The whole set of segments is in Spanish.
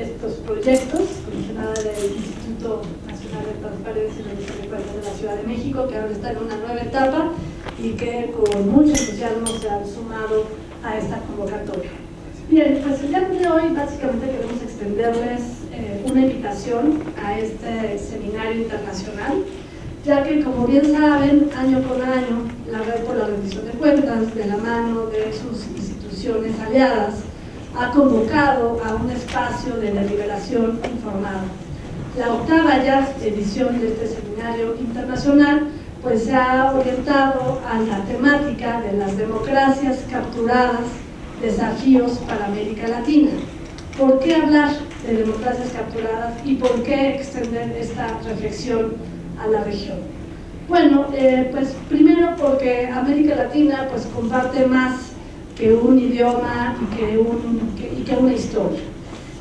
estos proyectos, comisionada del Instituto Nacional de Transparencia y Rendición de Cuentas de la Ciudad de México, que ahora está en una nueva etapa y que con mucho entusiasmo se han sumado a esta convocatoria. Bien, pues el día de hoy básicamente queremos extenderles una invitación a este seminario internacional, ya que, como bien saben, año con año, la Red por la Rendición de Cuentas, de la mano de sus instituciones aliadas, ha convocado a un espacio de deliberación informada. La octava ya edición de este seminario internacional pues se ha orientado a la temática de las democracias capturadas, desafíos para América Latina. ¿Por qué hablar de democracias capturadas y por qué extender esta reflexión a la región? Bueno, pues primero porque América Latina pues comparte más que un idioma y que una historia.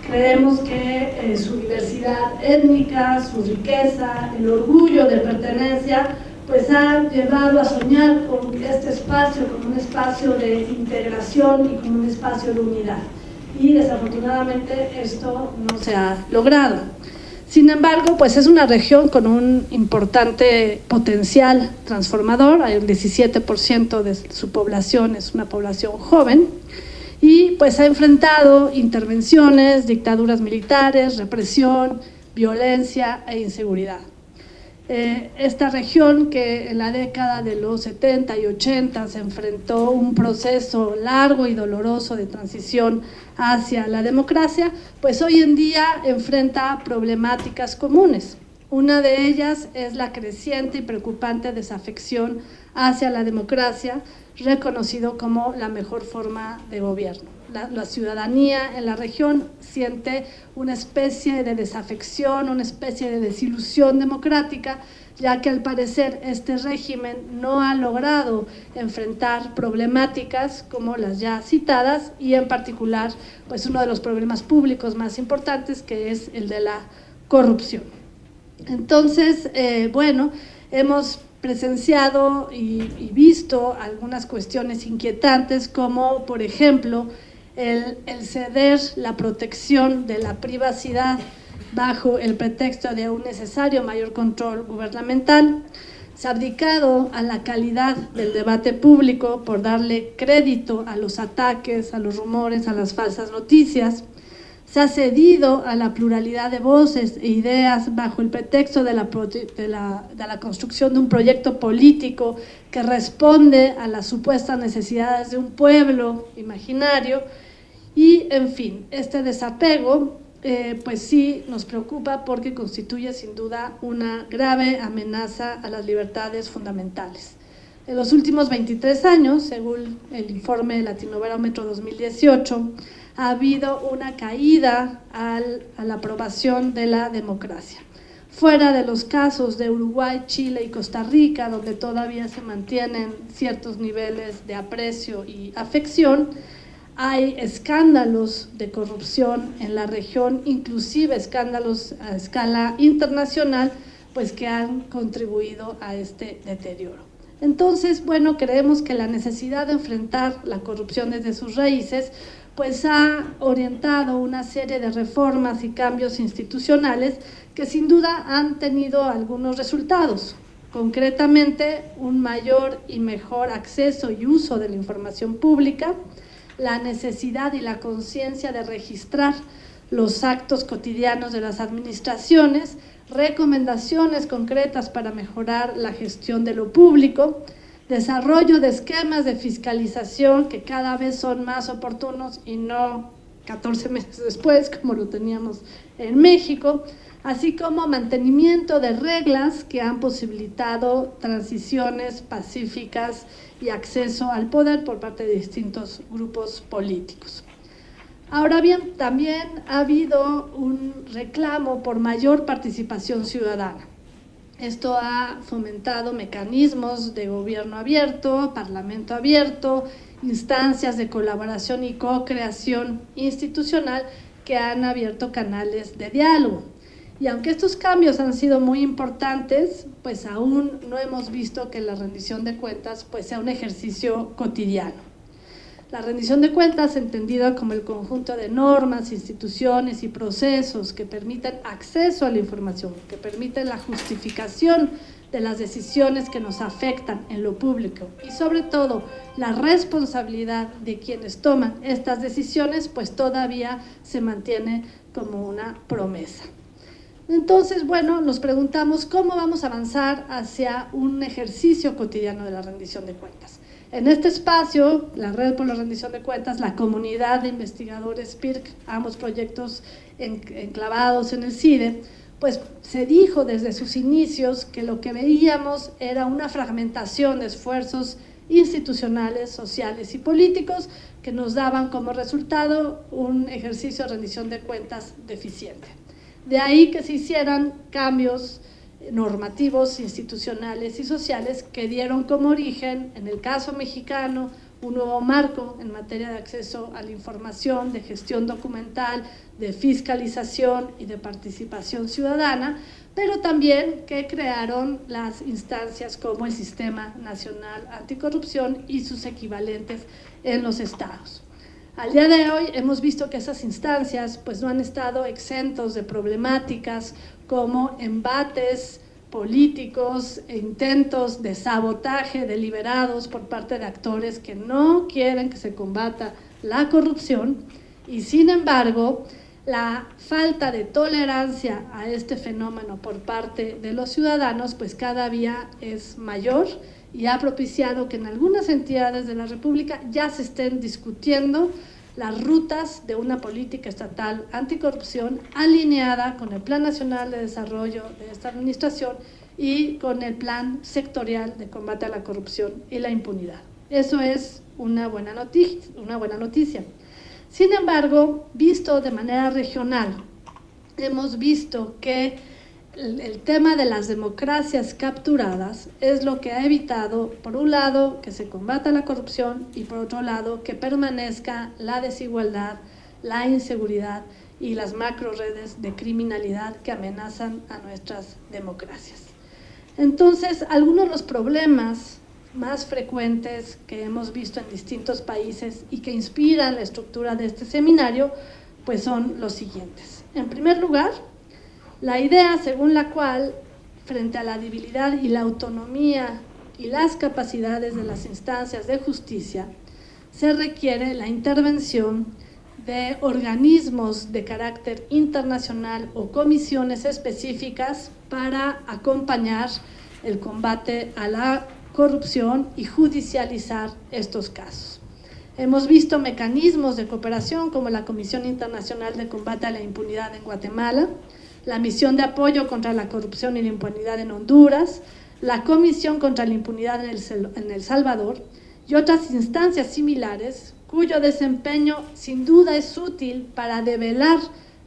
Creemos que su diversidad étnica, su riqueza, el orgullo de pertenencia, pues ha llevado a soñar con este espacio como un espacio de integración y como un espacio de unidad. Y desafortunadamente esto no se ha logrado. Sin embargo, pues es una región con un importante potencial transformador. El 17% de su población es una población joven y pues ha enfrentado intervenciones, dictaduras militares, represión, violencia e inseguridad. Esta región, que en la década de los 70 y 80 se enfrentó a un proceso largo y doloroso de transición hacia la democracia, pues hoy en día enfrenta problemáticas comunes. Una de ellas es la creciente y preocupante desafección hacia la democracia, reconocido como la mejor forma de gobierno. La ciudadanía en la región siente una especie de desafección, una especie de desilusión democrática, ya que al parecer este régimen no ha logrado enfrentar problemáticas como las ya citadas y en particular pues uno de los problemas públicos más importantes, que es el de la corrupción. Entonces, bueno, hemos presenciado y visto algunas cuestiones inquietantes, como por ejemplo el ceder la protección de la privacidad bajo el pretexto de un necesario mayor control gubernamental. Se ha abdicado a la calidad del debate público por darle crédito a los ataques, a los rumores, a las falsas noticias. Se ha cedido a la pluralidad de voces e ideas bajo el pretexto de la construcción de un proyecto político que responde a las supuestas necesidades de un pueblo imaginario. Y, en fin, este desapego pues sí nos preocupa porque constituye sin duda una grave amenaza a las libertades fundamentales. En los últimos 23 años, según el informe Latinobarómetro 2018, ha habido una caída a la aprobación de la democracia. Fuera de los casos de Uruguay, Chile y Costa Rica, donde todavía se mantienen ciertos niveles de aprecio y afección, hay escándalos de corrupción en la región, inclusive escándalos a escala internacional, pues que han contribuido a este deterioro. Entonces, bueno, creemos que la necesidad de enfrentar la corrupción desde sus raíces pues ha orientado una serie de reformas y cambios institucionales que sin duda han tenido algunos resultados. Concretamente, un mayor y mejor acceso y uso de la información pública, la necesidad y la conciencia de registrar los actos cotidianos de las administraciones, recomendaciones concretas para mejorar la gestión de lo público, desarrollo de esquemas de fiscalización que cada vez son más oportunos y no 14 meses después, como lo teníamos en México, así como mantenimiento de reglas que han posibilitado transiciones pacíficas y acceso al poder por parte de distintos grupos políticos. Ahora bien, también ha habido un reclamo por mayor participación ciudadana. Esto ha fomentado mecanismos de gobierno abierto, parlamento abierto, instancias de colaboración y co-creación institucional que han abierto canales de diálogo. Y aunque estos cambios han sido muy importantes, pues aún no hemos visto que la rendición de cuentas pues sea un ejercicio cotidiano. La rendición de cuentas, entendida como el conjunto de normas, instituciones y procesos que permiten acceso a la información, que permiten la justificación de las decisiones que nos afectan en lo público y sobre todo la responsabilidad de quienes toman estas decisiones, pues todavía se mantiene como una promesa. Entonces, bueno, nos preguntamos cómo vamos a avanzar hacia un ejercicio cotidiano de la rendición de cuentas. En este espacio, la Red por la Rendición de Cuentas, la comunidad de investigadores PIRC, ambos proyectos enclavados en el CIDE, pues se dijo desde sus inicios que lo que veíamos era una fragmentación de esfuerzos institucionales, sociales y políticos que nos daban como resultado un ejercicio de rendición de cuentas deficiente. De ahí que se hicieran cambios normativos, institucionales y sociales que dieron como origen, en el caso mexicano, un nuevo marco en materia de acceso a la información, de gestión documental, de fiscalización y de participación ciudadana, pero también que crearon las instancias como el Sistema Nacional Anticorrupción y sus equivalentes en los estados. Al día de hoy hemos visto que esas instancias pues no han estado exentos de problemáticas como embates políticos e intentos de sabotaje deliberados por parte de actores que no quieren que se combata la corrupción y sin embargo la falta de tolerancia a este fenómeno por parte de los ciudadanos pues cada día es mayor y ha propiciado que en algunas entidades de la República ya se estén discutiendo las rutas de una política estatal anticorrupción alineada con el Plan Nacional de Desarrollo de esta administración y con el Plan Sectorial de Combate a la Corrupción y la Impunidad. Eso es una buena noticia. Sin embargo, visto de manera regional, hemos visto que el tema de las democracias capturadas es lo que ha evitado, por un lado, que se combata la corrupción y por otro lado, que permanezca la desigualdad, la inseguridad y las macroredes de criminalidad que amenazan a nuestras democracias. Entonces, algunos de los problemas más frecuentes que hemos visto en distintos países y que inspiran la estructura de este seminario, pues son los siguientes. En primer lugar, la idea según la cual, frente a la debilidad y la autonomía y las capacidades de las instancias de justicia, se requiere la intervención de organismos de carácter internacional o comisiones específicas para acompañar el combate a la corrupción y judicializar estos casos. Hemos visto mecanismos de cooperación como la Comisión Internacional de Combate a la Impunidad en Guatemala, la Misión de Apoyo contra la Corrupción y la Impunidad en Honduras, la Comisión contra la Impunidad en El Salvador y otras instancias similares cuyo desempeño sin duda es útil para develar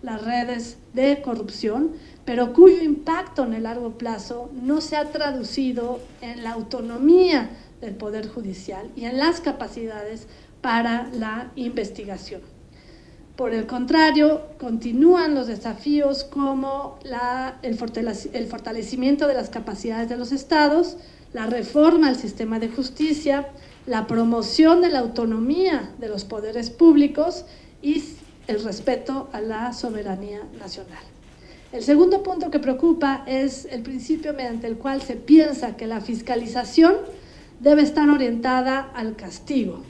las redes de corrupción, pero cuyo impacto en el largo plazo no se ha traducido en la autonomía del Poder Judicial y en las capacidades para la investigación. Por el contrario, continúan los desafíos como el fortalecimiento de las capacidades de los estados, la reforma al sistema de justicia, la promoción de la autonomía de los poderes públicos y el respeto a la soberanía nacional. El segundo punto que preocupa es el principio mediante el cual se piensa que la fiscalización debe estar orientada al castigo,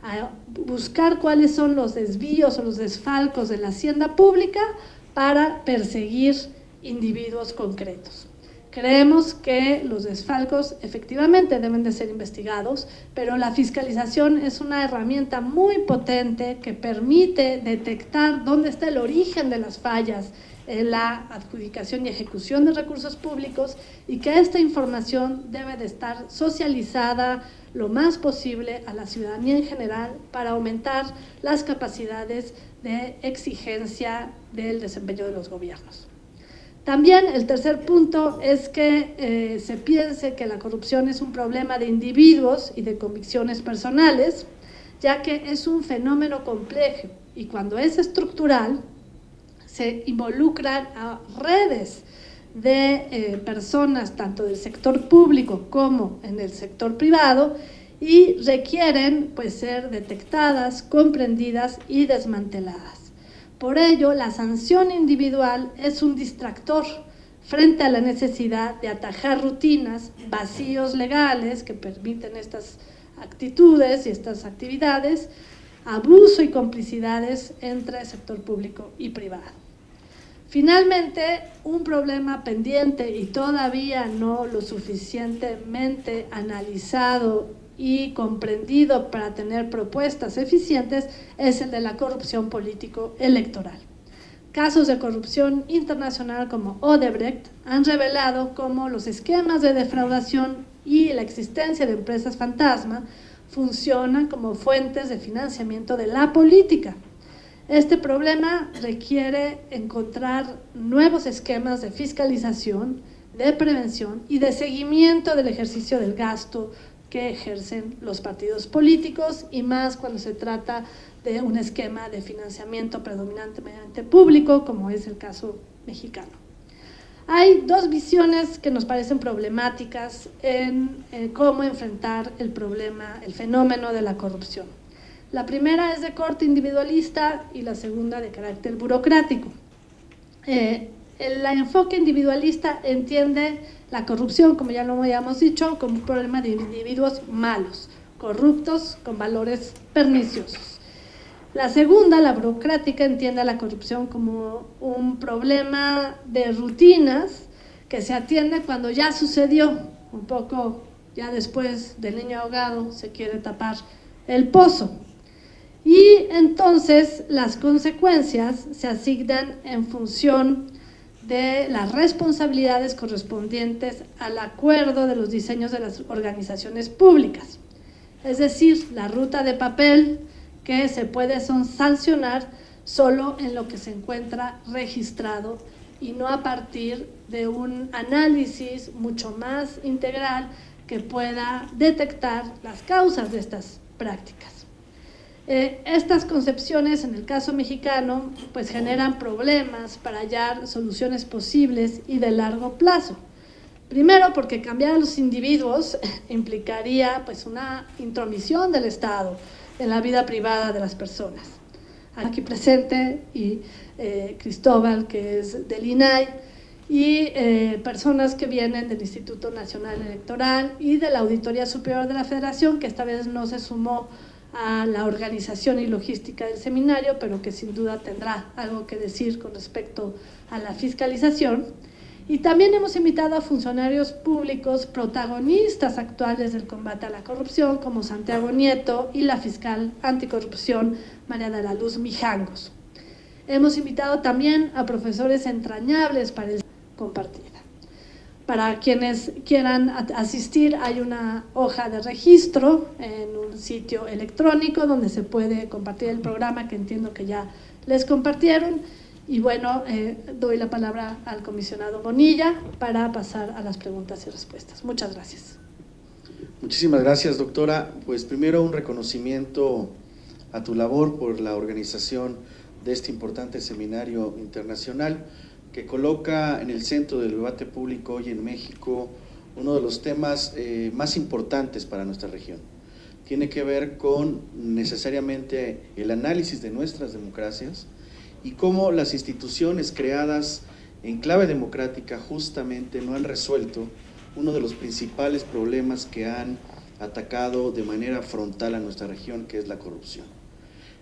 a buscar cuáles son los desvíos o los desfalcos de la hacienda pública para perseguir individuos concretos. Creemos que los desfalcos efectivamente deben de ser investigados, pero la fiscalización es una herramienta muy potente que permite detectar dónde está el origen de las fallas en la adjudicación y ejecución de recursos públicos y que esta información debe de estar socializada lo más posible a la ciudadanía en general para aumentar las capacidades de exigencia del desempeño de los gobiernos. También el tercer punto es que se piense que la corrupción es un problema de individuos y de convicciones personales, ya que es un fenómeno complejo y cuando es estructural se involucran a redes de personas tanto del sector público como en el sector privado y requieren pues ser detectadas, comprendidas y desmanteladas. Por ello, la sanción individual es un distractor frente a la necesidad de atajar rutinas, vacíos legales que permiten estas actitudes y estas actividades, abuso y complicidades entre sector público y privado. Finalmente, un problema pendiente y todavía no lo suficientemente analizado y comprendido para tener propuestas eficientes es el de la corrupción político-electoral. Casos de corrupción internacional como Odebrecht han revelado cómo los esquemas de defraudación y la existencia de empresas fantasma funcionan como fuentes de financiamiento de la política. Este problema requiere encontrar nuevos esquemas de fiscalización, de prevención y de seguimiento del ejercicio del gasto que ejercen los partidos políticos, y más cuando se trata de un esquema de financiamiento predominantemente público, como es el caso mexicano. Hay dos visiones que nos parecen problemáticas en cómo enfrentar el problema, el fenómeno de la corrupción. La primera es de corte individualista y la segunda de carácter burocrático. El enfoque individualista entiende la corrupción, como ya lo habíamos dicho, como un problema de individuos malos, corruptos, con valores perniciosos. La segunda, la burocrática, entiende la corrupción como un problema de rutinas que se atiende cuando ya sucedió, un poco ya después del niño ahogado se quiere tapar el pozo. Y entonces las consecuencias se asignan en función de las responsabilidades correspondientes al acuerdo de los diseños de las organizaciones públicas. Es decir, la ruta de papel que se puede sancionar solo en lo que se encuentra registrado y no a partir de un análisis mucho más integral que pueda detectar las causas de estas prácticas. Estas concepciones, en el caso mexicano, pues generan problemas para hallar soluciones posibles y de largo plazo. Primero, porque cambiar a los individuos implicaría pues una intromisión del Estado en la vida privada de las personas. Aquí presente y Cristóbal, que es del INAI, y personas que vienen del Instituto Nacional Electoral y de la Auditoría Superior de la Federación, que esta vez no se sumó a la organización y logística del seminario, pero que sin duda tendrá algo que decir con respecto a la fiscalización. Y también hemos invitado a funcionarios públicos protagonistas actuales del combate a la corrupción, como Santiago Nieto y la fiscal anticorrupción María de la Luz Mijangos. Hemos invitado también a profesores entrañables para el compartida. Para quienes quieran asistir, hay una hoja de registro en un sitio electrónico donde se puede compartir el programa, que entiendo que ya les compartieron. Y bueno, doy la palabra al comisionado Bonilla para pasar a las preguntas y respuestas. Muchas gracias. Muchísimas gracias, doctora. Pues primero un reconocimiento a tu labor por la organización de este importante seminario internacional que coloca en el centro del debate público hoy en México uno de los temas más importantes para nuestra región. Tiene que ver con necesariamente el análisis de nuestras democracias y cómo las instituciones creadas en clave democrática justamente no han resuelto uno de los principales problemas que han atacado de manera frontal a nuestra región, que es la corrupción.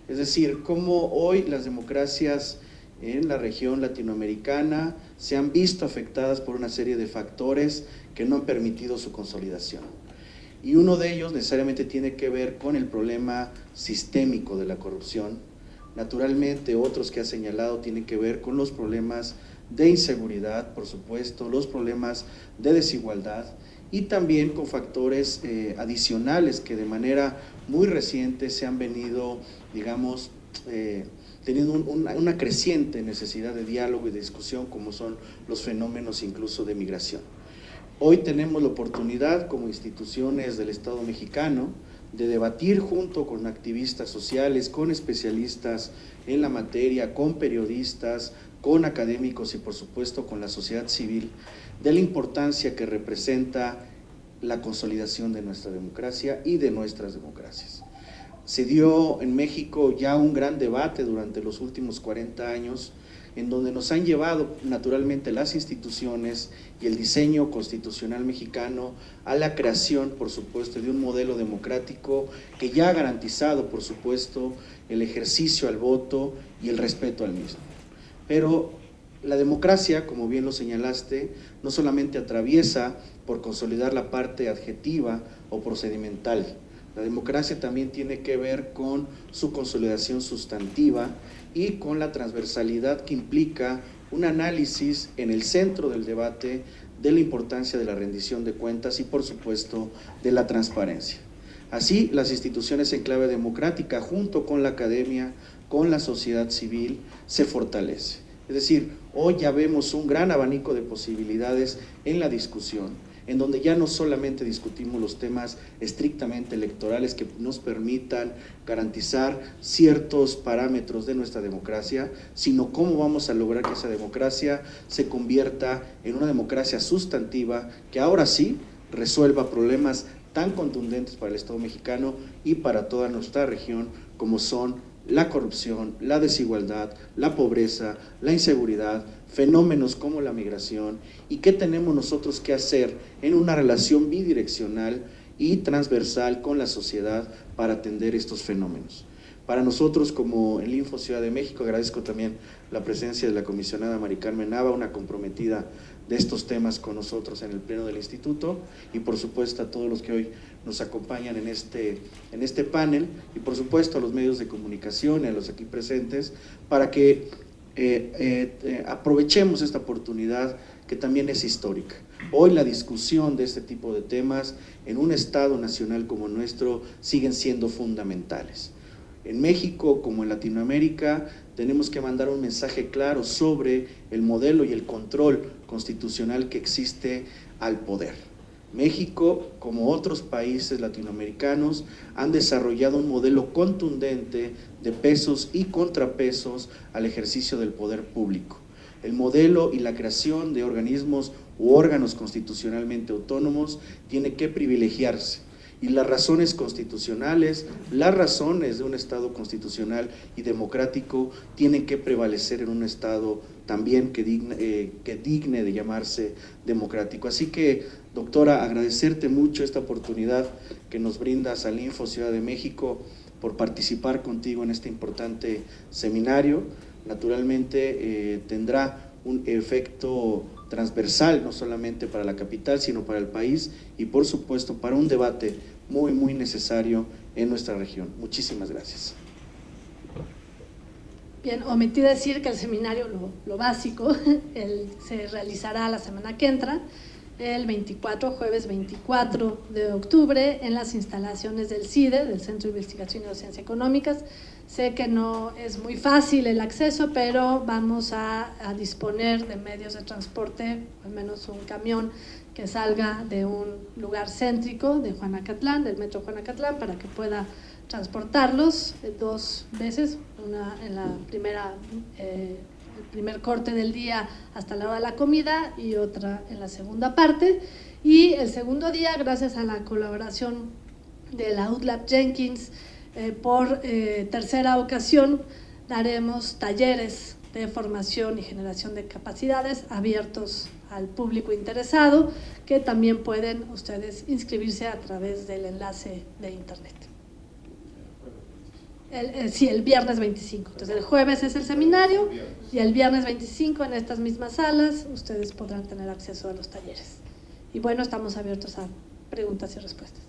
Es decir, cómo hoy las democracias en la región latinoamericana se han visto afectadas por una serie de factores que no han permitido su consolidación. Y uno de ellos necesariamente tiene que ver con el problema sistémico de la corrupción. Naturalmente, otros que ha señalado tienen que ver con los problemas de inseguridad, por supuesto, los problemas de desigualdad y también con factores adicionales que de manera muy reciente se han venido, digamos, teniendo una creciente necesidad de diálogo y de discusión, como son los fenómenos incluso de migración. Hoy tenemos la oportunidad como instituciones del Estado mexicano de debatir junto con activistas sociales, con especialistas en la materia, con periodistas, con académicos y por supuesto con la sociedad civil, de la importancia que representa la consolidación de nuestra democracia y de nuestras democracias. Se dio en México ya un gran debate durante los últimos 40 años, en donde nos han llevado naturalmente las instituciones y el diseño constitucional mexicano a la creación, por supuesto, de un modelo democrático que ya ha garantizado, por supuesto, el ejercicio al voto y el respeto al mismo. Pero la democracia, como bien lo señalaste, no solamente atraviesa por consolidar la parte adjetiva o procedimental. La democracia también tiene que ver con su consolidación sustantiva y con la transversalidad que implica un análisis en el centro del debate de la importancia de la rendición de cuentas y, por supuesto, de la transparencia. Así, las instituciones en clave democrática, junto con la academia, con la sociedad civil, se fortalece. Es decir, hoy ya vemos un gran abanico de posibilidades en la discusión, en donde ya no solamente discutimos los temas estrictamente electorales que nos permitan garantizar ciertos parámetros de nuestra democracia, sino cómo vamos a lograr que esa democracia se convierta en una democracia sustantiva que ahora sí resuelva problemas tan contundentes para el Estado mexicano y para toda nuestra región, como son la corrupción, la desigualdad, la pobreza, la inseguridad, fenómenos como la migración, y qué tenemos nosotros que hacer en una relación bidireccional y transversal con la sociedad para atender estos fenómenos. Para nosotros, como el Info Ciudad de México, agradezco también la presencia de la comisionada Mari Carmen Nava, una comprometida de estos temas con nosotros en el Pleno del Instituto, y por supuesto a todos los que hoy nos acompañan en este panel, y por supuesto a los medios de comunicación y a los aquí presentes, para que aprovechemos esta oportunidad que también es histórica. Hoy la discusión de este tipo de temas en un Estado nacional como nuestro siguen siendo fundamentales. En México, como en Latinoamérica, tenemos que mandar un mensaje claro sobre el modelo y el control constitucional que existe al poder. México, como otros países latinoamericanos, han desarrollado un modelo contundente de pesos y contrapesos al ejercicio del poder público. El modelo y la creación de organismos u órganos constitucionalmente autónomos tiene que privilegiarse. Y las razones constitucionales, las razones de un Estado constitucional y democrático tienen que prevalecer en un Estado también que digne de llamarse democrático. Así que, doctora, agradecerte mucho esta oportunidad que nos brindas al Info Ciudad de México por participar contigo en este importante seminario. Naturalmente tendrá un efecto transversal, no solamente para la capital, sino para el país y, por supuesto, para un debate muy, muy necesario en nuestra región. Muchísimas gracias. Bien, omití decir que el seminario, lo básico, se realizará la semana que entra, el jueves 24 de octubre, en las instalaciones del CIDE, del Centro de Investigación y Docencia Económicas. Sé que no es muy fácil el acceso, pero vamos a disponer de medios de transporte, al menos un camión que salga de un lugar céntrico de Juanacatlán, del metro Juanacatlán, para que pueda transportarlos 2 veces, una en la el primer corte del día hasta la hora de la comida y otra en la segunda parte. Y el segundo día, gracias a la colaboración de la UTLAB Jenkins, por tercera ocasión daremos talleres de formación y generación de capacidades abiertos al público interesado, que también pueden ustedes inscribirse a través del enlace de internet. El viernes 25. Entonces el jueves es el seminario y el viernes 25 en estas mismas salas ustedes podrán tener acceso a los talleres. Y bueno, estamos abiertos a preguntas y respuestas.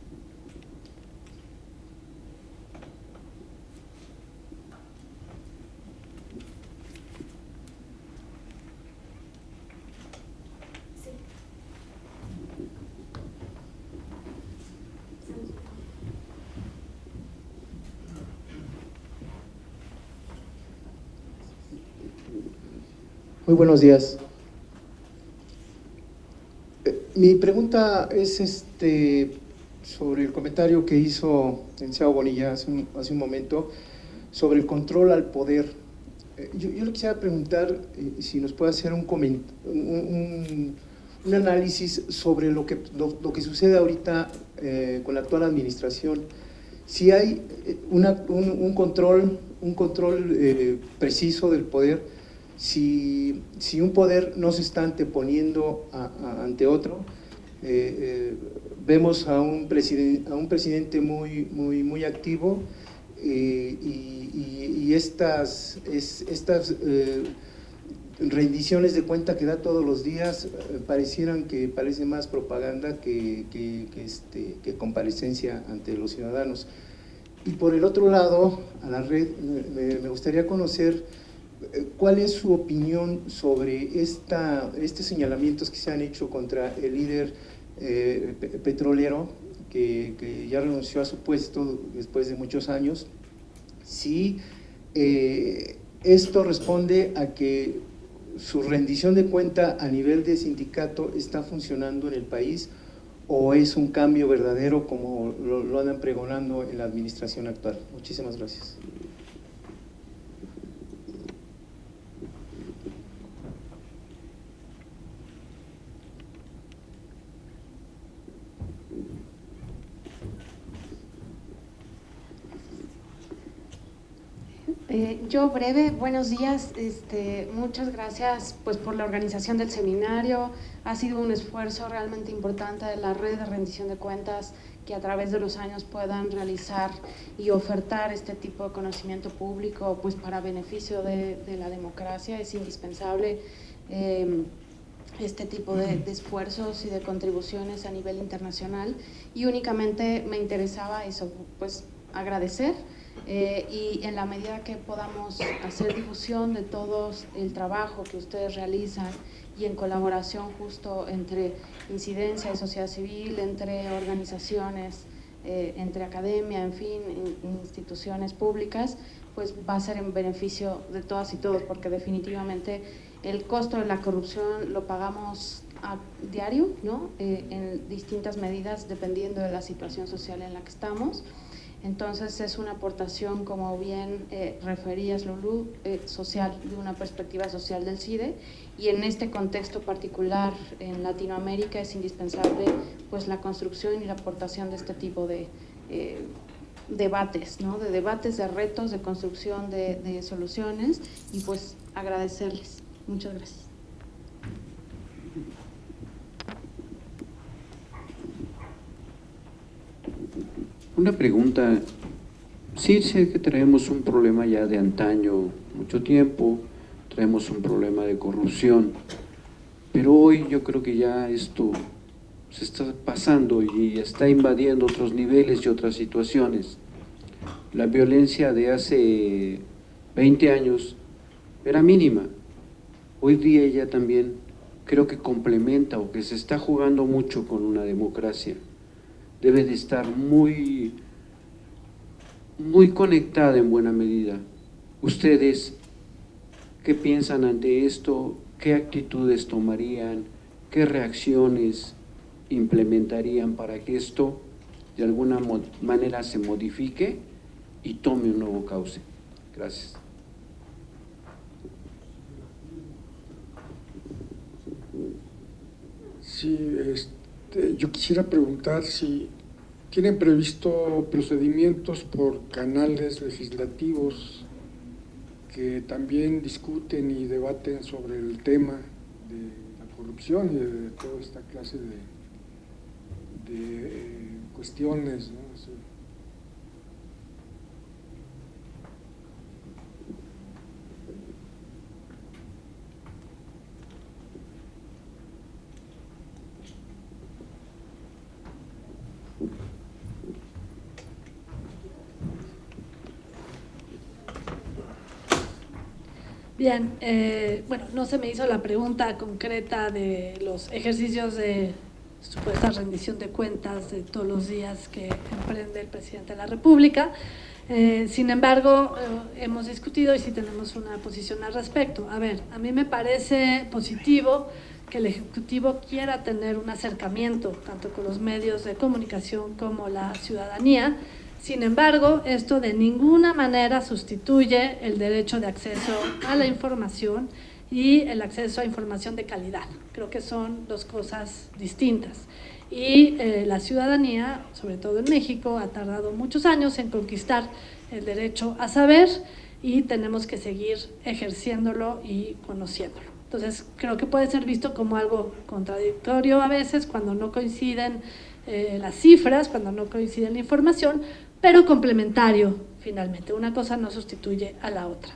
Muy buenos días. Mi pregunta es sobre el comentario que hizo el licenciado Bonilla hace un momento sobre el control al poder. Yo le quisiera preguntar si nos puede hacer un un análisis sobre lo que sucede ahorita con la actual administración. Si hay un control preciso del poder, si un poder no se está anteponiendo ante otro. Vemos a un presidente muy activo, y estas rendiciones de cuenta que da todos los días parece más propaganda que comparecencia ante los ciudadanos. Y por el otro lado, a la red, me gustaría conocer cuál es su opinión sobre estos señalamientos que se han hecho contra el líder petrolero que ya renunció a su puesto después de muchos años. Si esto responde a que su rendición de cuenta a nivel de sindicato está funcionando en el país, o es un cambio verdadero como lo andan pregonando en la administración actual. Muchísimas gracias. Yo breve, buenos días, muchas gracias pues por la organización del seminario. Ha sido un esfuerzo realmente importante de la red de rendición de cuentas que a través de los años puedan realizar y ofertar este tipo de conocimiento público pues para beneficio de la democracia. Es indispensable este tipo de esfuerzos y de contribuciones a nivel internacional, y únicamente me interesaba eso, pues agradecer. Y en la medida que podamos hacer difusión de todo el trabajo que ustedes realizan, y en colaboración justo entre incidencia de sociedad civil, entre organizaciones, entre academia, en fin, instituciones públicas, pues va a ser en beneficio de todas y todos, porque definitivamente el costo de la corrupción lo pagamos a diario, ¿no? En distintas medidas dependiendo de la situación social en la que estamos. Entonces es una aportación, como bien referías, Lulú, social, de una perspectiva social del CIDE, y en este contexto particular en Latinoamérica es indispensable pues la construcción y la aportación de este tipo de debates, ¿no? De debates, de retos, de construcción de soluciones, y pues agradecerles. Muchas gracias. Una pregunta. Sí, sé que traemos un problema ya de antaño, mucho tiempo, traemos un problema de corrupción, pero hoy yo creo que ya esto se está pasando y está invadiendo otros niveles y otras situaciones. La violencia de hace 20 años era mínima, hoy día ya también creo que complementa, o que se está jugando mucho con una democracia. Debe de estar muy conectada en buena medida. ¿Ustedes qué piensan ante esto? ¿Qué actitudes tomarían? ¿Qué reacciones implementarían para que esto de alguna manera se modifique y tome un nuevo cauce? Gracias. Sí, yo quisiera preguntar si tienen previsto procedimientos por canales legislativos que también discuten y debaten sobre el tema de la corrupción y de toda esta clase de cuestiones, ¿no? Sí. Bien, bueno, no se me hizo la pregunta concreta de los ejercicios de supuesta rendición de cuentas de todos los días que emprende el presidente de la República. Sin embargo, hemos discutido y sí tenemos una posición al respecto. A ver, a mí me parece positivo que el Ejecutivo quiera tener un acercamiento tanto con los medios de comunicación como la ciudadanía. Sin embargo, esto de ninguna manera sustituye el derecho de acceso a la información y el acceso a información de calidad. Creo que son dos cosas distintas. Y la ciudadanía, sobre todo en México, ha tardado muchos años en conquistar el derecho a saber y tenemos que seguir ejerciéndolo y conociéndolo. Entonces, creo que puede ser visto como algo contradictorio a veces cuando no coinciden las cifras, cuando no coincide la información, pero complementario finalmente. Una cosa no sustituye a la otra.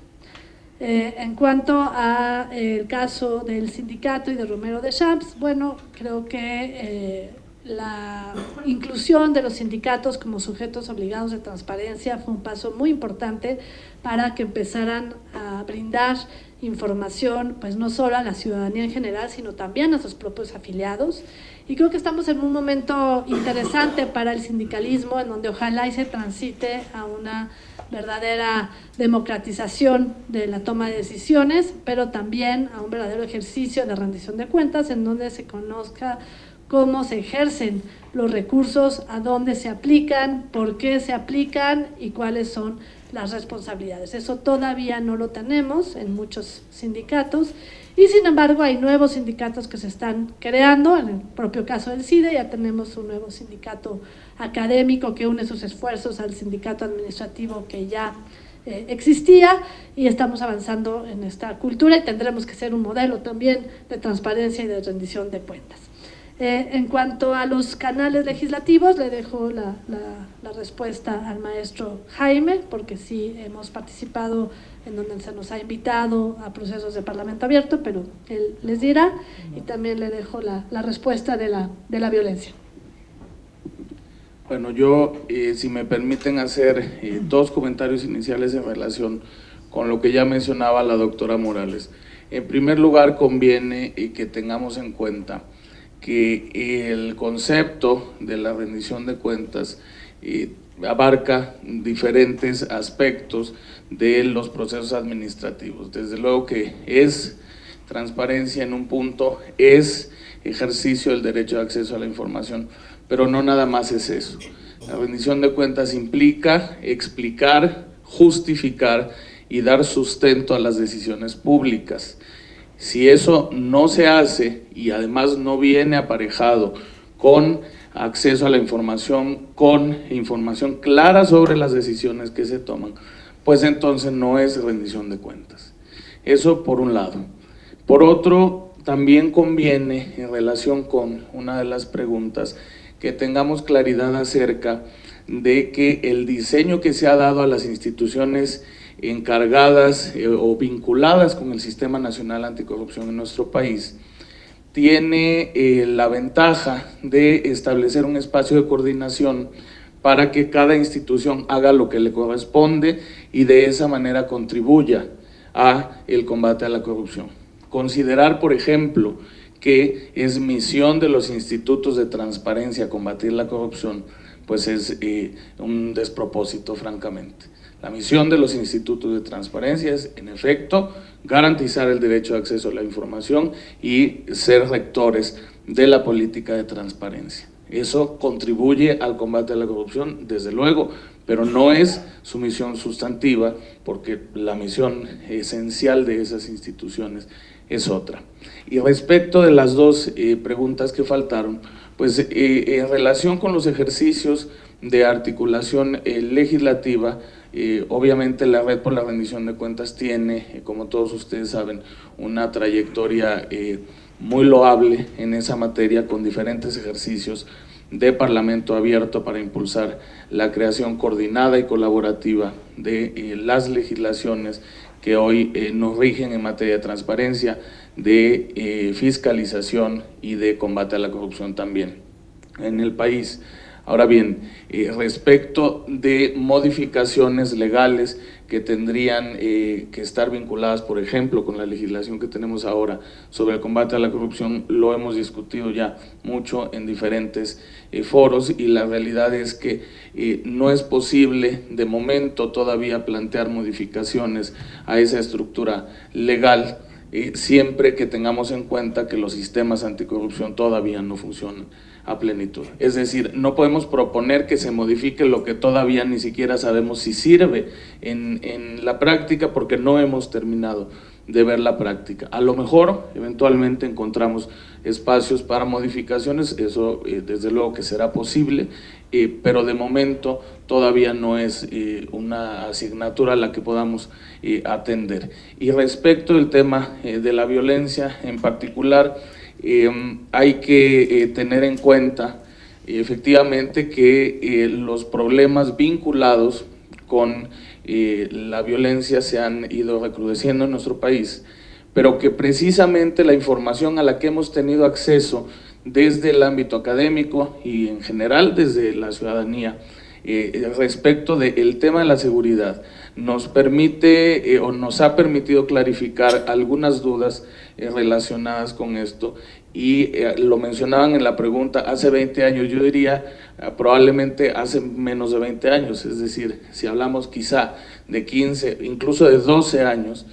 En cuanto al caso del sindicato y de Romero Deschamps, bueno, creo que la inclusión de los sindicatos como sujetos obligados de transparencia fue un paso muy importante para que empezaran a brindar información, pues no solo a la ciudadanía en general, sino también a sus propios afiliados. Y creo que estamos en un momento interesante para el sindicalismo, en donde ojalá y se transite a una verdadera democratización de la toma de decisiones, pero también a un verdadero ejercicio de rendición de cuentas, en donde se conozca cómo se ejercen los recursos, a dónde se aplican, por qué se aplican y cuáles son las responsabilidades. Eso todavía no lo tenemos en muchos sindicatos y sin embargo hay nuevos sindicatos que se están creando. En el propio caso del CIDE ya tenemos un nuevo sindicato académico que une sus esfuerzos al sindicato administrativo que ya existía, y estamos avanzando en esta cultura y tendremos que ser un modelo también de transparencia y de rendición de cuentas. En cuanto a los canales legislativos, le dejo la respuesta al maestro Jaime, porque sí hemos participado en donde se nos ha invitado a procesos de Parlamento abierto, pero él les dirá, y también le dejo la respuesta de la violencia. Bueno, yo, si me permiten hacer dos comentarios iniciales en relación con lo que ya mencionaba la doctora Morales. En primer lugar, conviene que tengamos en cuenta que el concepto de la rendición de cuentas abarca diferentes aspectos de los procesos administrativos. Desde luego que es transparencia en un punto, es ejercicio del derecho de acceso a la información, pero no nada más es eso. La rendición de cuentas implica explicar, justificar y dar sustento a las decisiones públicas. Si eso no se hace y además no viene aparejado con acceso a la información, con información clara sobre las decisiones que se toman, pues entonces no es rendición de cuentas. Eso por un lado. Por otro, también conviene, en relación con una de las preguntas, que tengamos claridad acerca de que el diseño que se ha dado a las instituciones encargadas o vinculadas con el Sistema Nacional Anticorrupción en nuestro país tiene la ventaja de establecer un espacio de coordinación para que cada institución haga lo que le corresponde y de esa manera contribuya a el combate a la corrupción. Considerar, por ejemplo, que es misión de los institutos de transparencia combatir la corrupción, pues es un despropósito, francamente. La misión de los institutos de transparencia es, en efecto, garantizar el derecho de acceso a la información y ser rectores de la política de transparencia. Eso contribuye al combate a la corrupción, desde luego, pero no es su misión sustantiva, porque la misión esencial de esas instituciones es otra. Y respecto de las dos preguntas que faltaron, pues en relación con los ejercicios de articulación legislativa, obviamente la Red por la Rendición de Cuentas tiene, como todos ustedes saben, una trayectoria muy loable en esa materia, con diferentes ejercicios de Parlamento abierto para impulsar la creación coordinada y colaborativa de las legislaciones que hoy nos rigen en materia de transparencia, de fiscalización y de combate a la corrupción también en el país. Ahora bien, respecto de modificaciones legales que tendrían que estar vinculadas, por ejemplo, con la legislación que tenemos ahora sobre el combate a la corrupción, lo hemos discutido ya mucho en diferentes foros, y la realidad es que no es posible de momento todavía plantear modificaciones a esa estructura legal, siempre que tengamos en cuenta que los sistemas anticorrupción todavía no funcionan a plenitud. Es decir, no podemos proponer que se modifique lo que todavía ni siquiera sabemos si sirve en la práctica, porque no hemos terminado de ver la práctica. A lo mejor, eventualmente encontramos espacios para modificaciones, eso desde luego que será posible, pero de momento todavía no es una asignatura a la que podamos atender. Y respecto al tema de la violencia en particular, hay que tener en cuenta efectivamente que los problemas vinculados con la violencia se han ido recrudeciendo en nuestro país, pero que precisamente la información a la que hemos tenido acceso desde el ámbito académico y en general desde la ciudadanía respecto del tema de la seguridad nos permite o nos ha permitido clarificar algunas dudas relacionadas con esto, y lo mencionaban en la pregunta, hace 20 años, yo diría probablemente hace menos de 20 años, es decir, si hablamos quizá de 15, incluso de 12 años,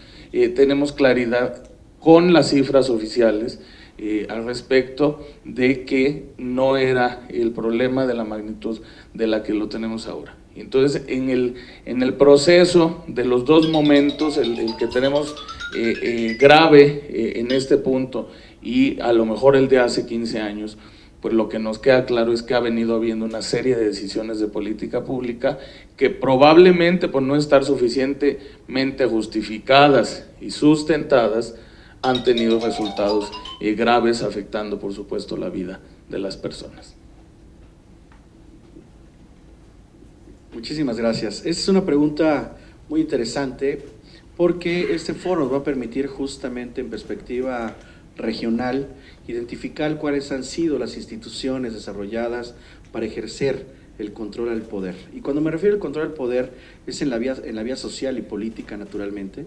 tenemos claridad con las cifras oficiales al respecto de que no era el problema de la magnitud de la que lo tenemos ahora. Entonces, en el proceso de los dos momentos, el que tenemos grave en este punto y a lo mejor el de hace 15 años, pues lo que nos queda claro es que ha venido habiendo una serie de decisiones de política pública que probablemente por no estar suficientemente justificadas y sustentadas han tenido resultados graves, afectando por supuesto la vida de las personas. Muchísimas gracias. Esta es una pregunta muy interesante porque este foro nos va a permitir justamente en perspectiva regional identificar cuáles han sido las instituciones desarrolladas para ejercer el control al poder. Y cuando me refiero al control al poder es en la vía social y política naturalmente,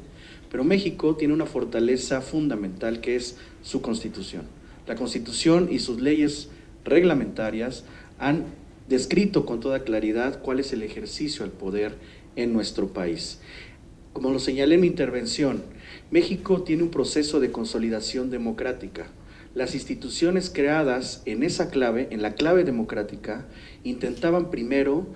pero México tiene una fortaleza fundamental que es su Constitución. La Constitución y sus leyes reglamentarias han descrito con toda claridad cuál es el ejercicio al poder en nuestro país. Como lo señalé en mi intervención, México tiene un proceso de consolidación democrática. Las instituciones creadas en esa clave, en la clave democrática, intentaban primero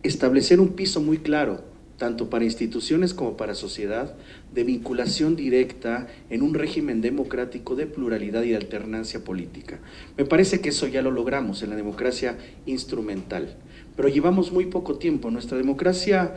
establecer un piso muy claro, tanto para instituciones como para sociedad, de vinculación directa en un régimen democrático de pluralidad y de alternancia política. Me parece que eso ya lo logramos en la democracia instrumental, pero llevamos muy poco tiempo. Nuestra democracia,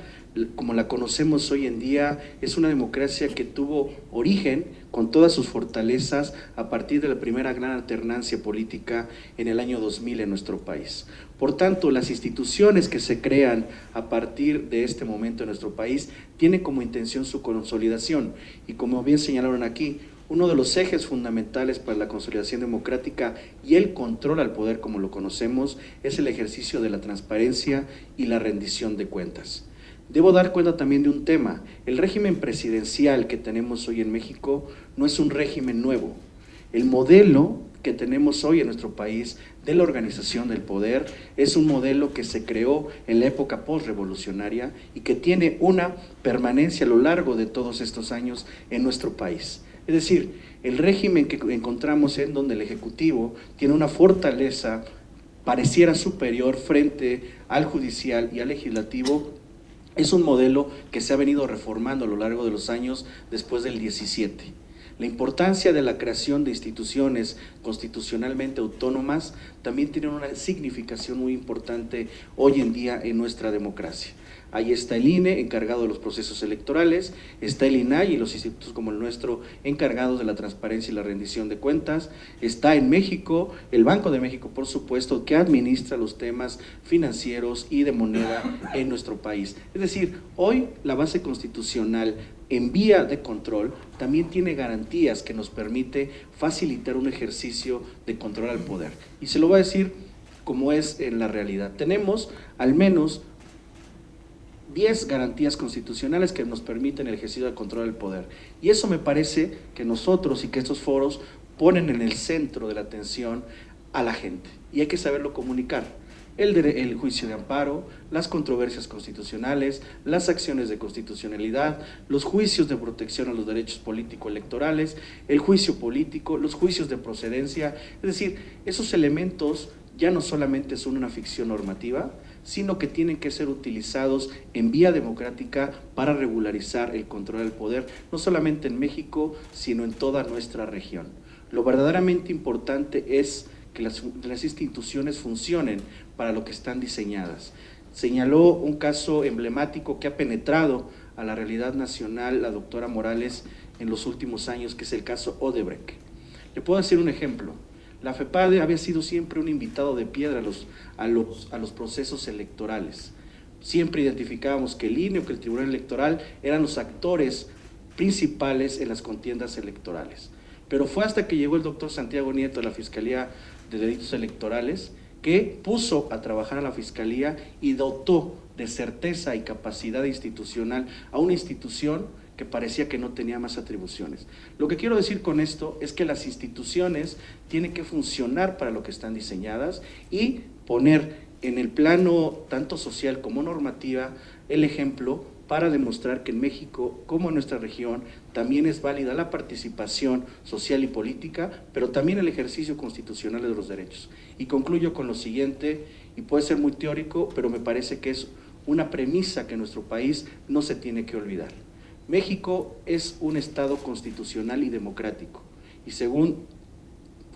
como la conocemos hoy en día, es una democracia que tuvo origen con todas sus fortalezas a partir de la primera gran alternancia política en el año 2000 en nuestro país. Por tanto, las instituciones que se crean a partir de este momento en nuestro país tienen como intención su consolidación, y como bien señalaron aquí, uno de los ejes fundamentales para la consolidación democrática y el control al poder como lo conocemos es el ejercicio de la transparencia y la rendición de cuentas. Debo dar cuenta también de un tema: el régimen presidencial que tenemos hoy en México no es un régimen nuevo. El modelo que tenemos hoy en nuestro país de la organización del poder es un modelo que se creó en la época postrevolucionaria y que tiene una permanencia a lo largo de todos estos años en nuestro país. Es decir, el régimen que encontramos en donde el Ejecutivo tiene una fortaleza pareciera superior frente al Judicial y al Legislativo es un modelo que se ha venido reformando a lo largo de los años después del 17. La importancia de la creación de instituciones constitucionalmente autónomas también tiene una significación muy importante hoy en día en nuestra democracia. Ahí está el INE, encargado de los procesos electorales, está el INAI y los institutos como el nuestro encargados de la transparencia y la rendición de cuentas, está en México el Banco de México, por supuesto, que administra los temas financieros y de moneda en nuestro país. Es decir, hoy la base constitucional en vía de control también tiene garantías que nos permite facilitar un ejercicio de control al poder. Y se lo voy a decir como es en la realidad. Tenemos al menos 10 garantías constitucionales que nos permiten el ejercicio del control del poder. Y eso me parece que nosotros y que estos foros ponen en el centro de la atención a la gente. Y hay que saberlo comunicar. El juicio de amparo, las controversias constitucionales, las acciones de constitucionalidad, los juicios de protección a los derechos político-electorales, el juicio político, los juicios de procedencia. Es decir, esos elementos ya no solamente son una ficción normativa, sino que tienen que ser utilizados en vía democrática para regularizar el control del poder, no solamente en México, sino en toda nuestra región. Lo verdaderamente importante es que las instituciones funcionen para lo que están diseñadas. Señaló un caso emblemático que ha penetrado a la realidad nacional la doctora Morales en los últimos años, que es el caso Odebrecht. Le puedo decir un ejemplo. La FEPADE había sido siempre un invitado de piedra a los procesos electorales. Siempre identificábamos que el INE o que el Tribunal Electoral eran los actores principales en las contiendas electorales. Pero fue hasta que llegó el doctor Santiago Nieto de la Fiscalía de Delitos Electorales que puso a trabajar a la Fiscalía y dotó de certeza y capacidad institucional a una institución que parecía que no tenía más atribuciones. Lo que quiero decir con esto es que las instituciones tienen que funcionar para lo que están diseñadas y poner en el plano tanto social como normativa el ejemplo para demostrar que en México, como en nuestra región, también es válida la participación social y política, pero también el ejercicio constitucional de los derechos. Y concluyo con lo siguiente, y puede ser muy teórico, pero me parece que es una premisa que nuestro país no se tiene que olvidar. México es un Estado constitucional y democrático, y según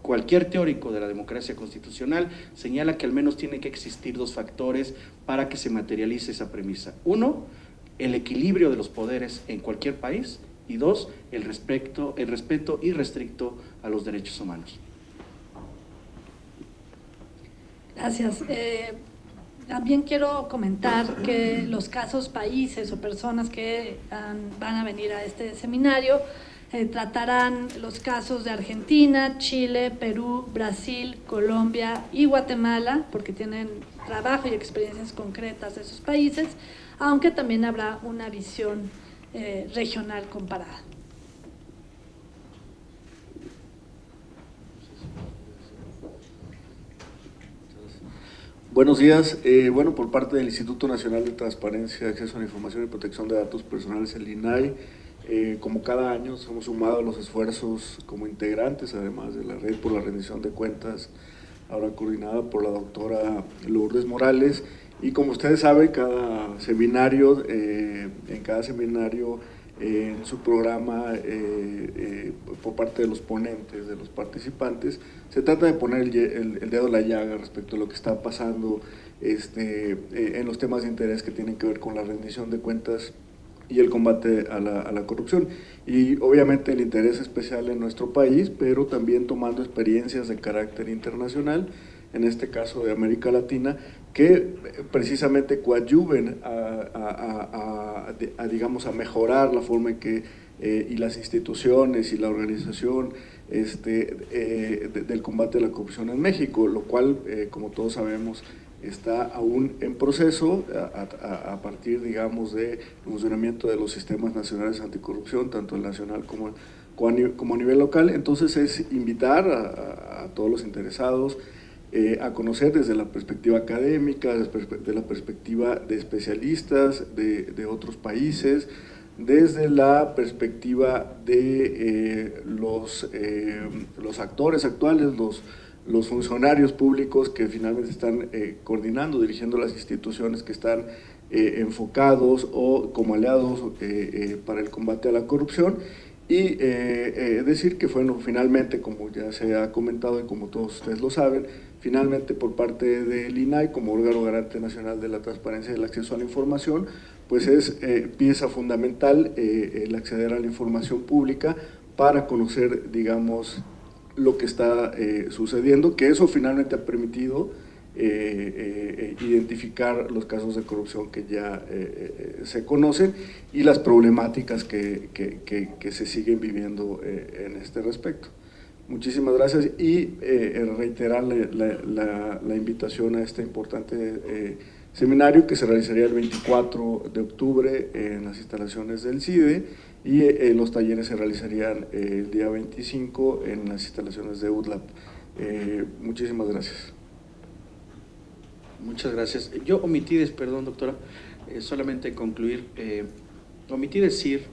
cualquier teórico de la democracia constitucional, señala que al menos tienen que existir dos factores para que se materialice esa premisa. Uno, el equilibrio de los poderes en cualquier país, y dos, el respeto irrestricto a los derechos humanos. Gracias. También quiero comentar que los casos, países o personas que van a venir a este seminario tratarán los casos de Argentina, Chile, Perú, Brasil, Colombia y Guatemala, porque tienen trabajo y experiencias concretas de esos países, aunque también habrá una visión regional comparada. Buenos días. Bueno, por parte del Instituto Nacional de Transparencia, Acceso a la Información y Protección de Datos Personales, el INAI, como cada año nos hemos sumado a los esfuerzos como integrantes, además de la Red por la Rendición de Cuentas, ahora coordinada por la doctora Lourdes Morales, y como ustedes saben, en cada seminario, en su programa, por parte de los ponentes, de los participantes, se trata de poner el dedo en la llaga respecto a lo que está pasando en los temas de interés que tienen que ver con la rendición de cuentas y el combate a la corrupción. Y obviamente el interés especial en nuestro país, pero también tomando experiencias de carácter internacional, en este caso de América Latina, que precisamente coadyuven digamos, a mejorar la forma en que y las instituciones y la organización del combate a la corrupción en México, lo cual, como todos sabemos, está aún en proceso a partir, digamos, del funcionamiento de los sistemas nacionales anticorrupción, tanto el nacional como a nivel local. Entonces es invitar a todos los interesados a conocer desde la perspectiva académica, desde la perspectiva de especialistas de otros países, desde la perspectiva de los actores actuales, los funcionarios públicos que finalmente están coordinando, dirigiendo las instituciones que están enfocados o como aliados para el combate a la corrupción. Y decir que bueno, finalmente, como ya se ha comentado y como todos ustedes lo saben, finalmente por parte del INAI, como órgano garante nacional de la transparencia y el acceso a la información, pues es pieza fundamental el acceder a la información pública para conocer, digamos, lo que está sucediendo, que eso finalmente ha permitido identificar los casos de corrupción que ya se conocen y las problemáticas que se siguen viviendo en este respecto. Muchísimas gracias y reiterar la invitación a este importante seminario que se realizaría el 24 de octubre en las instalaciones del CIDE y los talleres se realizarían el día 25 en las instalaciones de UDLAP. Muchísimas gracias. Muchas gracias. Yo omití, perdón doctora, solamente concluir, omití decir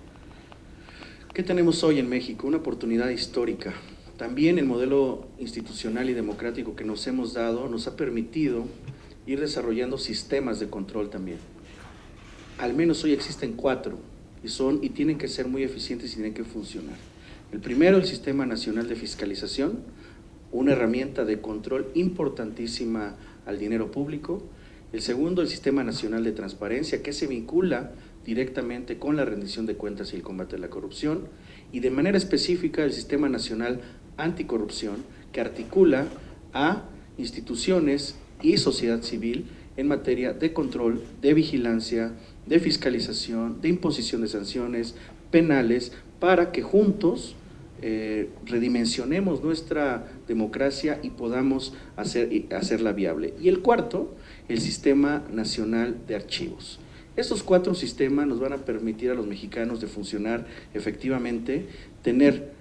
que tenemos hoy en México una oportunidad histórica. También el modelo institucional y democrático que nos hemos dado nos ha permitido ir desarrollando sistemas de control también. Al menos hoy existen 4 y tienen que ser muy eficientes y tienen que funcionar. El primero, el Sistema Nacional de Fiscalización, una herramienta de control importantísima al dinero público. El segundo, el Sistema Nacional de Transparencia, que se vincula directamente con la rendición de cuentas y el combate a la corrupción, y de manera específica el Sistema Nacional Anticorrupción, que articula a instituciones y sociedad civil en materia de control, de vigilancia, de fiscalización, de imposición de sanciones penales, para que juntos redimensionemos nuestra democracia y podamos hacerla viable. Y el cuarto, el Sistema Nacional de Archivos. Estos 4 sistemas nos van a permitir a los mexicanos de funcionar efectivamente, tener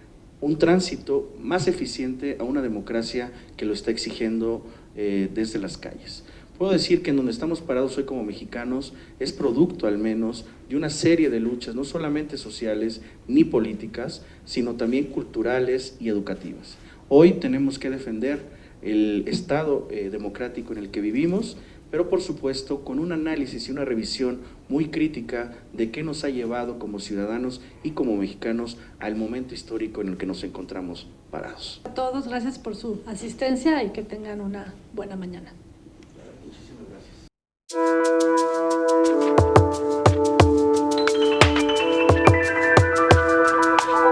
un tránsito más eficiente a una democracia que lo está exigiendo desde las calles. Puedo decir que en donde estamos parados hoy como mexicanos es producto al menos de una serie de luchas, no solamente sociales ni políticas, sino también culturales y educativas. Hoy tenemos que defender el Estado democrático en el que vivimos, pero por supuesto con un análisis y una revisión muy crítica de qué nos ha llevado como ciudadanos y como mexicanos al momento histórico en el que nos encontramos parados. A todos, gracias por su asistencia y que tengan una buena mañana.